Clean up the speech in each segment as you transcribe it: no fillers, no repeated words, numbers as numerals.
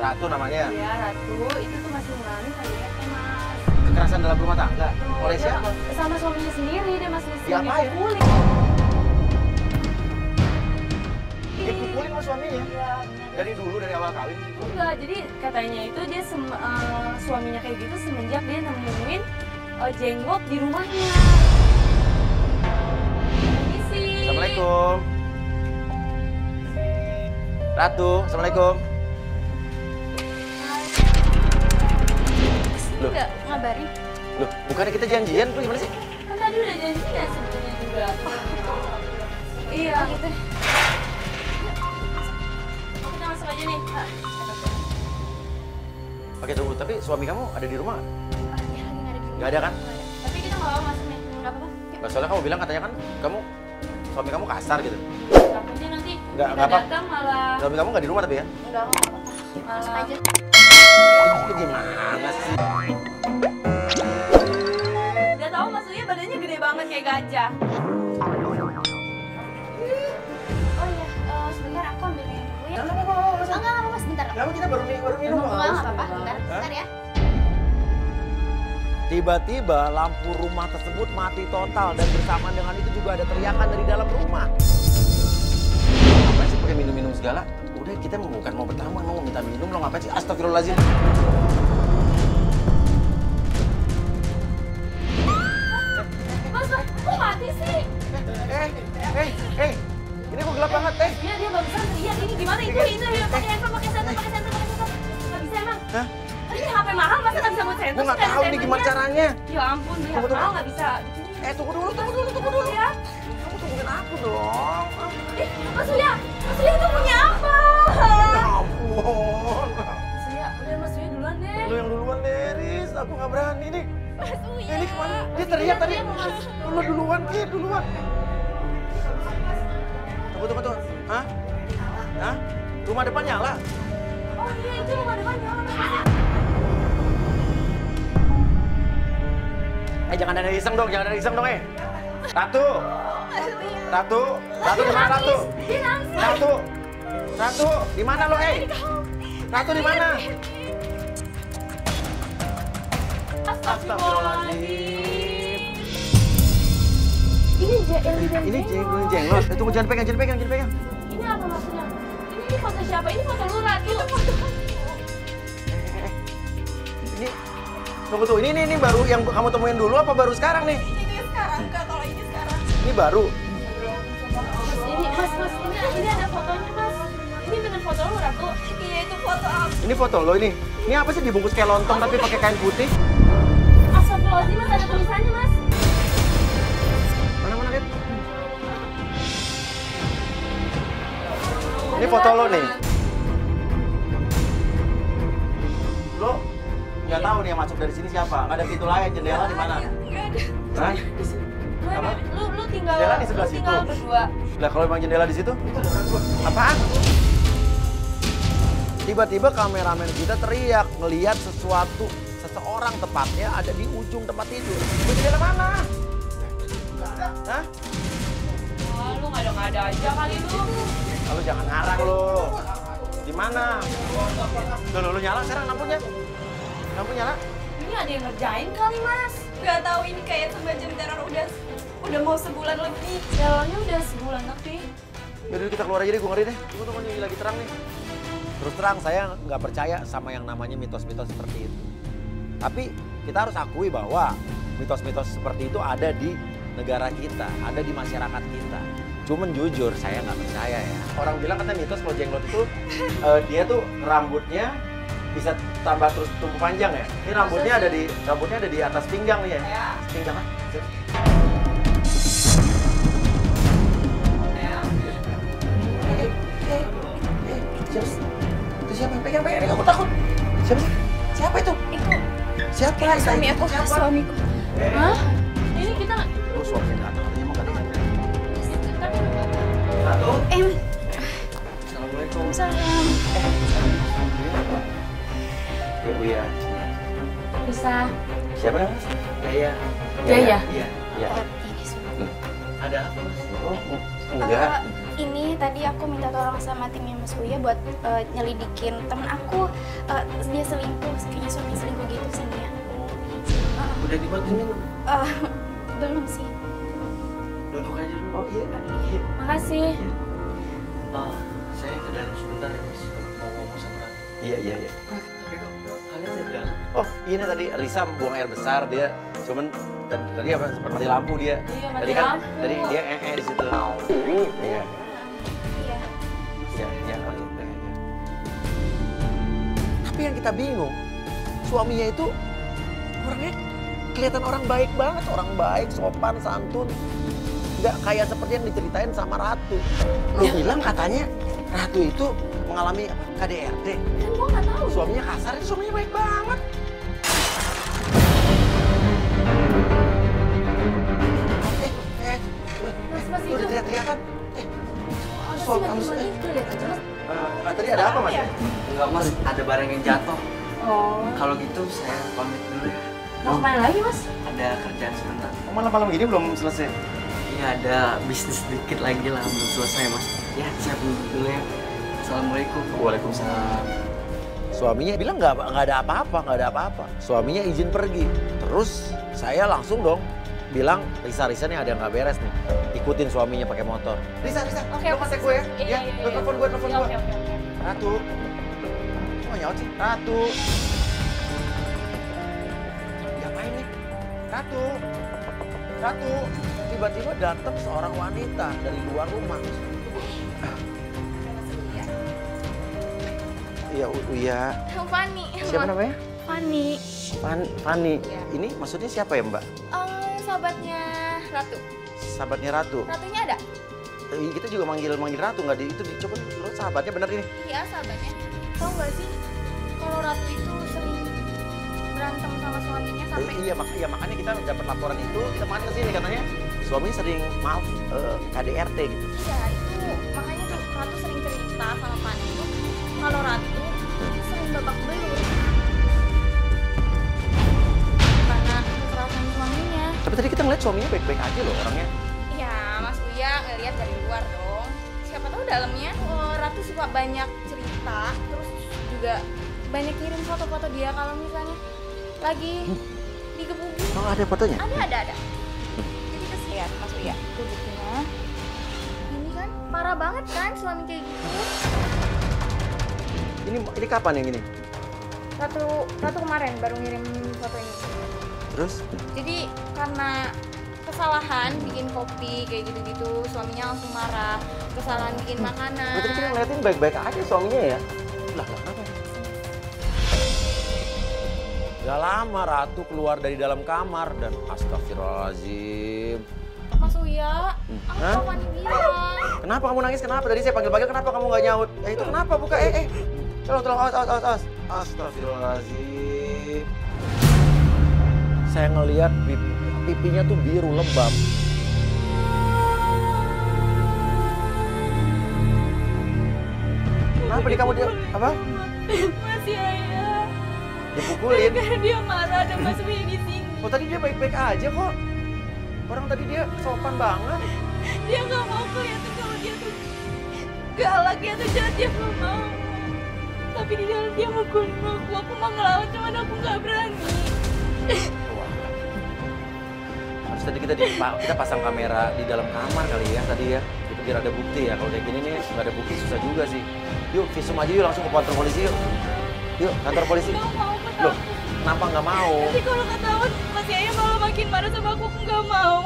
Ratu namanya? Iya, Ratu. Itu tuh masih ngalamin KDRT, Mas. Kekerasan dalam rumah tangga? Oleh Dia siapa? sama suaminya sendiri, dia masih Diapain? dipukulin. Dipukulin sama suaminya? Iya, Dari dulu, dari awal kawin? enggak, jadi katanya itu dia suaminya kayak gitu semenjak dia nemuin jenggot di rumahnya. Permisi. Assalamualaikum. Ratu, assalamualaikum. Loh. Enggak ngabarin. Loh, bukannya kita janjian tuh gimana sih? Kan tadi udah janjian sebetulnya juga. Iya. Gitu. Kita masuk aja nih. Oke, tunggu. Tapi suami kamu ada di rumah? Iya, lagi nggak ada di rumah. Nggak ada kan? Nggak ada. Tapi kita nggak apa-apa masuk nih. Nggak apa-apa. Yuk. Nah, soalnya kamu bilang katanya kan suami kamu kasar gitu. Takutnya nanti Nggak kita apa. datang malah. Suami kamu nggak di rumah tapi ya? Enggak apa-apa. Malah aja. Itu gimana sih? Udah tahu maksudnya badannya gede banget kayak gajah. Oh iya, sebentar aku ambilin dulu ya. Enggak Enggak, sebentar. Kenapa kita baru minum? Enggak apa-apa, bentar ya. Tiba-tiba lampu rumah tersebut mati total dan bersamaan dengan itu juga ada teriakan dari dalam rumah. Ngapain sih pakai minum-minum segala? Udah, kita bukan mau bertamu, mau minta minum, lo ngapain sih? Astagfirullahaladzim. Mas, kok mati sih? Ini kok gelap banget, Iya, dia barusan teriak. Ini gimana itu? Pakai handphone, pakai senter. Nggak bisa emang. Hah? Ini HP mahal, masa nggak bisa buat senter? Gue nggak tahu nih gimana caranya. Ya ampun, dia Tunggu. mahal nggak bisa. Tunggu dulu. Ya. Kamu tungguin aku dong. Mas Uya itu punya apa? Ya ampun. Mas Uya, udah Mas Uya duluan deh. Lo yang duluan deh, Riz. Aku nggak berani nih. Mas Uya. Ini kemana? Dia teriak tadi. Lo duluan, Ki, duluan. Tunggu. Hah? Rumah depan nyala? Oh iya, itu rumah depan nyala. Jangan ada iseng dong, Ratu di mana Ratu? Dia nangis. Ratu, di mana lo, Ratu di mana? Astagfirullahaladzim. Ini jenglot. Tunggu, jangan pegang. Ini apa maksudnya? Ini foto siapa? Ini foto lu, Ratu. Ini, tunggu tuh, ini baru yang kamu temuin dulu apa baru sekarang nih? Ini sekarang, kalau ini sekarang. Ini baru. Mas, ini ada fotonya, Mas. Ini bener foto lu, Ratu? Iya, itu foto aku. Ini foto lo ini. Ini apa sih dibungkus kayak lontong tapi pakai kain putih? Astagfirullahaladzim, Mas, ada tulisannya, Mas. Mana, Rit? Ini foto lo nih. Lo nggak tahu nih yang masuk dari sini siapa? Nggak ada pintu lain, jendela di mana? Nggak ada. Hah? Apa? Lu tinggal Jendela di sebelah lu tinggal situ. berdua. Lah kalau emang jendela di situ? Apaan? Tiba-tiba kameramen kita teriak ngelihat seseorang tepatnya ada di ujung tempat tidur. Itu jendela mana? Hah? Oh, lu nggak ada aja kali lu. Lalu jangan ngarang lo. Di mana? Tuh, lu nyala sekarang lampunya. Lampu nyala? Ini ada yang ngerjain kali, Mas. Gak tahu ini kayak semacam teror udah mau sebulan lebih. Jalannya udah sebulan lebih. Yaudah kita keluar aja deh, gue ngeri deh. Tunggu, ini lagi terang nih. Terus terang saya nggak percaya sama yang namanya mitos-mitos seperti itu. Tapi kita harus akui bahwa mitos-mitos seperti itu ada di negara kita, ada di masyarakat kita. Cuman jujur saya nggak percaya ya. Orang bilang katanya mitos kalau jenglot itu dia tuh rambutnya bisa tambah terus tumbuh panjang ya. Ini rambutnya ada di atas pinggang nih ya. Pinggang kan? Itu siapa? Pegang, aku takut. Siapa itu? Siapa? Suami aku, suamiku. Hah? Ini kita Lu suaminya datang, katanya mau ganti. tapi Ratu. Mas. Assalamualaikum. Salam. Ibu ya. bisa. Siapa namanya? Jaya. Jaya? Iya. Ini suami. Ada apa mas? Oh, enggak. Ini tadi aku minta tolong sama timnya Mas Uya buat nyelidikin temen aku. Dia selingkuh, kayaknya suami selingkuh gitu sih dia. Udah dibuatin minum? Belum sih. Duduk aja dulu. Oh iya. Makasih. Saya ke dalam sebentar ya Mas. Mau ngomong sama Ratu. Iya. Tapi kok kalian ada di dalam? Oh ini tadi Risa buang air besar dia. Cuman tadi apa sempat mati lampu dia. Iya, mati Tadi kan lampu. tadi dia di situ. Iya. Iya. Iya. Tapi yang kita bingung, suaminya itu orangnya kelihatan orang baik banget, orang baik, sopan, santun. Nggak kayak seperti yang diceritain sama Ratu. Lu bilang katanya Ratu itu mengalami KDRT. Kan gua nggak tahu. Suaminya kasar, itu suaminya baik banget. Mas Lu udah itu. teriak-teriakan. Apa sih mati-mati kelihatan jelas. Tadi ada apa Mas? Enggak Mas, ada barang yang jatuh. Oh. Kalau gitu saya pamit dulu ya. Mau kemana lagi Mas? Ada kerjaan sebentar. Malam-malam gini belum selesai. Iya ada bisnis sedikit lagi lah, belum selesai Mas. Ya siap dulu ya. Assalamualaikum. Waalaikumsalam. Suaminya bilang nggak ada apa-apa. Suaminya izin pergi. Terus saya langsung dong bilang, Risa nih ada yang nggak beres nih. Ikutin suaminya pakai motor. Risa, Oke, lu kontak gue ya. Iya. Lu telepon gue. Iya, oke. Ratu. Kok nggak nyaut sih? Ratu. Diapain nih? Ratu. Tiba-tiba datang seorang wanita dari luar rumah. Iya, Uya. Fani. Siapa namanya? Fani. Fani. Iya. Ini maksudnya siapa ya, Mbak? Sahabatnya Ratu. Sahabatnya Ratu. Ratunya ada? Kita juga manggil Ratu nggak di itu coba lu sahabatnya bener ini. Iya, sahabatnya. Tahu nggak sih kalau Ratu itu sering berantem sama suaminya sampai Iya makanya kita dapat laporan itu, kita main ke sini katanya suaminya sering KDRT gitu. Iya, itu makanya tuh Ratu sering cerita sama Fani itu kalau Ratu sering babak belur karena kekerasan suaminya. Tapi tadi kita ngeliat suaminya baik-baik aja loh orangnya. Iya, Mas Uya ngeliat dari luar dong. Siapa tahu dalamnya Ratu suka banyak cerita, terus juga banyak kirim foto-foto dia kalau misalnya lagi digebukin. Oh ada fotonya? Ada. Jadi kesian Mas Uya. Tuh buktinya. Ini kan parah banget kan suami kayak gitu. Ini kapan yang ini? Ratu kemarin baru ngirim foto ini. Terus? Jadi karena kesalahan bikin kopi kayak gitu-gitu, suaminya langsung marah. Kesalahan bikin makanan. Tadi kita ngeliatin baik-baik aja suaminya ya. Lah kenapa? Gak lama Ratu keluar dari dalam kamar dan astagfirullahaladzim. Mas Uya, aku Hah? Fani bilang. Kenapa kamu nangis? Kenapa? Tadi saya panggil-panggil kenapa kamu nggak nyaut? Itu kenapa? Buka, Tolong, awas. Astagfirullahaladzim. Saya ngelihat pipinya tuh biru lebam. Kenapa di kamu dia? Apa? Masih ayah. Dipukulin? Karena dia marah ada Mas Uya di sini. Oh tadi dia baik-baik aja kok. Orang tadi dia sopan banget. Dia nggak mau kelihatan kalau dia tuh galak, dia tuh jahat, dia nggak mau. Tapi di dalam dia mukulin aku mau ngelawan cuman aku nggak berani. Wah. Harus tadi kita pasang kamera di dalam kamar kali ya tadi ya. Itu biar ada bukti ya. Kalau kayak gini nih nggak ada bukti susah juga sih. Yuk visum aja yuk langsung ke kantor polisi yuk. Yuk kantor polisi. Nggak mau, aku Loh, takut. kenapa nggak mau? Nanti kalau ketahuan Mas Yaya malah makin marah sama aku nggak mau.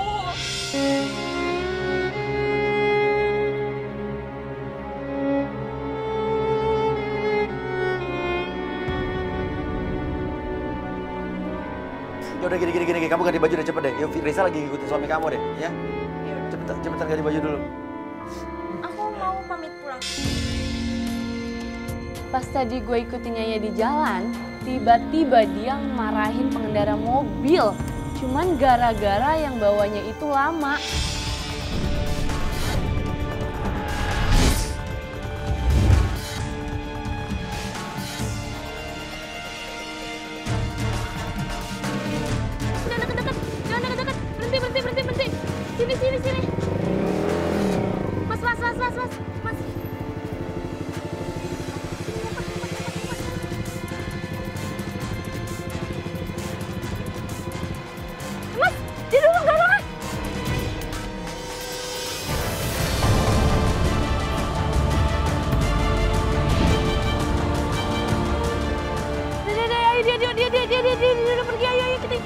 Ya udah gini. Kamu ganti baju deh cepet deh. Yuk Risa lagi ngikutin suami kamu deh ya. Cepetan ganti baju dulu. Aku mau pamit pulang. Pas tadi gue ikutin Yaya di jalan, tiba-tiba dia marahin pengendara mobil. Cuman gara-gara yang bawanya itu lama. Jangan deket-deket. Berhenti. Sini. Mas.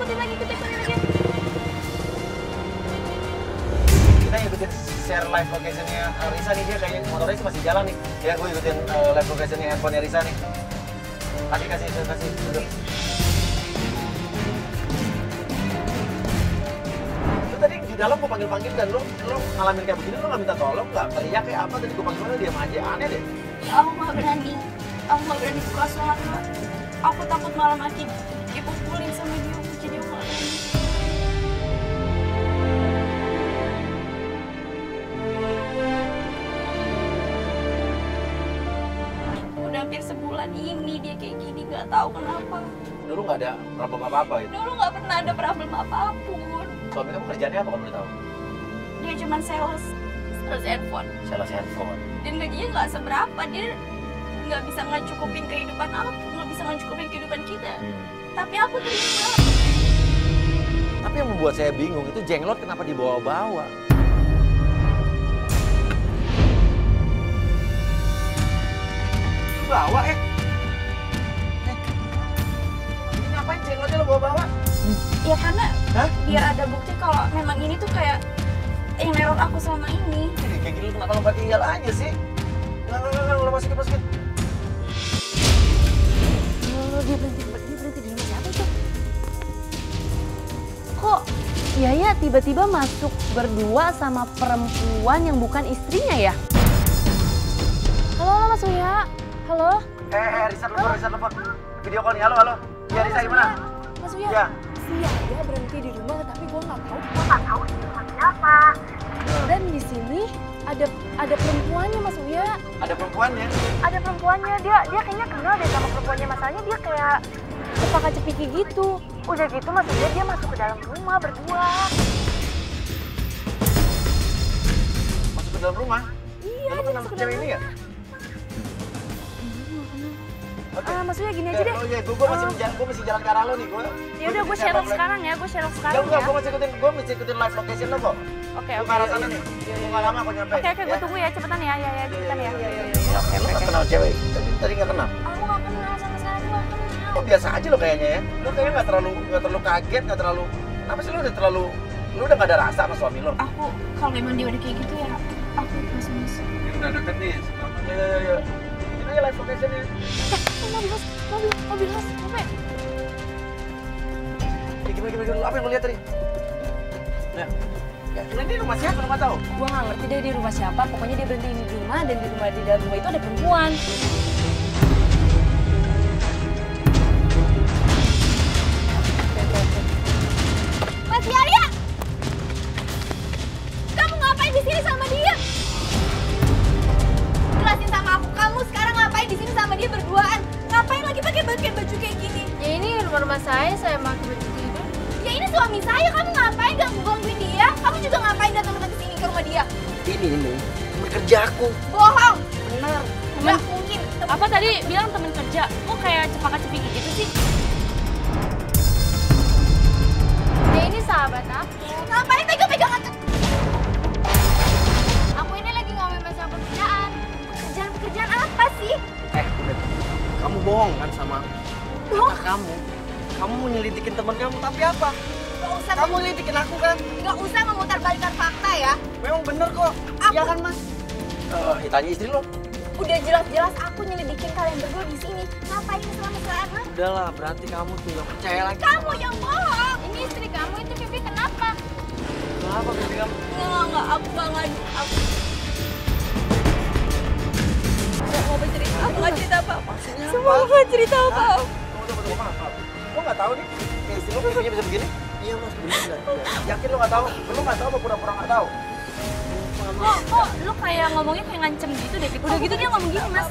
ikutin lagi. Kita ikutin share live location-nya Risa nih, dia kayaknya motornya sih masih jalan nih. Ya gue ikutin live location-nya handphone Risa nih. Kasih duduk. Lu tadi di dalam gue panggil dan lu ngalamin kayak begini, lu nggak minta tolong, nggak teriak kayak apa, tadi gue panggil lu diam aja, aneh deh. Aku nggak berani buka suara. Aku takut malam lagi dipukulin sama dia, jadi aku nggak berani. Udah hampir sebulan ini dia kayak gini, nggak tahu kenapa. Dulu nggak ada problem apa-apa gitu. Dulu nggak pernah ada problem apapun. Suami kamu kerjanya apa kalau boleh tahu? Dia cuma sales handphone. Sales handphone. Dan gajinya nggak seberapa, dia nggak bisa ngecukupin kehidupan aku, nggak bisa ngecukupin kehidupan kita. Tapi aku terima. Tapi yang membuat saya bingung itu Jenglot kenapa dibawa-bawa? Lu bawa ini ngapain Jenglotnya lo bawa-bawa? Ya karena Hah? biar ada bukti kalau memang ini tuh kayak yang neror aku selama ini. Jadi kayak gini lu kenapa lo gak tinggal aja sih? Nggak, lo masukin. Dia berhenti di rumah siapa itu? Kok Yaya tiba-tiba masuk berdua sama perempuan yang bukan istrinya ya? Halo Mas Uya. Halo? Risa telepon. Video call nih, halo. Ya Risa gimana? Mas Uya. Ya. Si Yaya berhenti di rumah tapi gue nggak tahu di rumah siapa. Dan di sini ada perempuannya Mas Uya. Ada perempuannya? Ada perempuannya, dia kayaknya kenal deh sama perempuannya, masalahnya dia kayak cepaka cepiki gitu. Udah gitu maksudnya dia masuk ke dalam rumah berdua. Masuk ke dalam rumah? Iya, Lu dia kenal masuk ke cewek dalam ini ya? rumah. Oke. Maksudnya gini aja deh. Oh iya, gue masih jalan ke arah lo nih. Ya udah gue share sekarang ya, gue share sekarang ya. Gue masih ikutin live location lo kok. Oke. Lu ke arah sana nih. Gue nggak lama kok nyampe. Oke, gue tunggu ya, cepetan ya, cepetan ya. Oke, lu nggak kenal cewek? Tadi nggak kenal? Aku nggak kenal sama sekali, aku nggak kenal. Oh biasa aja lo kayaknya ya. Lo kayaknya nggak terlalu kaget, nggak terlalu. Kenapa sih lo udah nggak ada rasa sama suami lo? Aku kalau memang dia udah kayak gitu ya, aku masuk. Ini udah deket nih. Ya. Ini aja live locationnya. Mobil mas, sampai. Gimana? Apa yang lo lihat tadi? Nah, ini rumah siapa? Lo nggak tahu? Gue nggak ngerti deh di rumah siapa, pokoknya dia berhenti di rumah dan di dalam rumah itu ada perempuan. Mas Yaya, kamu ngapain di sini sama dia? Jelasin sama aku, kamu sekarang ngapain di sini sama dia berduaan? Ngapain lagi pakai baju kayak gini? Ya ini rumah saya pakai baju tidur. Ya ini suami saya, kamu ngapain gangguin dia? Kamu juga ngapain datang ke sini ke rumah dia? Ini teman kerja aku. Bohong. Bener. Nggak mungkin. Apa tadi bilang temen kerja? Kok kayak cepaka cepiki gitu sih? Ya ini sahabat aku. Ngapain pegang-pegangan? Aku ini lagi ngomongin masalah pekerjaan. Pekerjaan apa sih? Udah. Kamu bohong kan sama kata kamu. Kamu mau nyelidikin teman kamu, tapi apa? Gak usah, Kamu nyelidikin aku kan? gak usah memutarbalikkan fakta ya. Memang bener kok. Aku- Iya kan Mas? Tanya istri lo. Udah jelas-jelas aku nyelidikin kalian berdua di sini. Ngapain mesra-mesraan? Hah? Udahlah, berarti kamu tuh gak percaya lagi. Kamu yang bohong. Ini istri kamu itu Vivi kenapa? Kenapa bibi kamu? Enggak, aku gak ngadu. Aku nggak mau bercerita, aku nggak cerita apa-apa. Semua aku nggak cerita apa-apa. Tunggu, maaf. Lo nggak tahu nih, kayak istri lo pipinya bisa begini? Iya Mas, bener. Yakin lo nggak tahu? Lo nggak tahu apa pura-pura nggak tahu? Kok lu kayak ngomongnya kayak ngancem gitu deh. Udah gitu dia ngomong gini mas.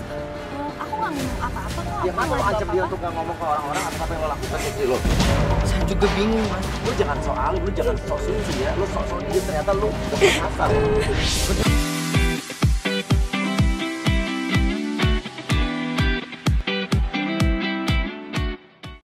Aku nggak ngomong apa-apa kok. Ya kan lo ancam dia untuk nggak ngomong ke orang-orang atas apa yang lo lakukan ke istri lo. Saya juga bingung Mas. Lo jangan soal, lo jangan sok suci ya. Lo sok-sok dia ternyata lo udah kasar.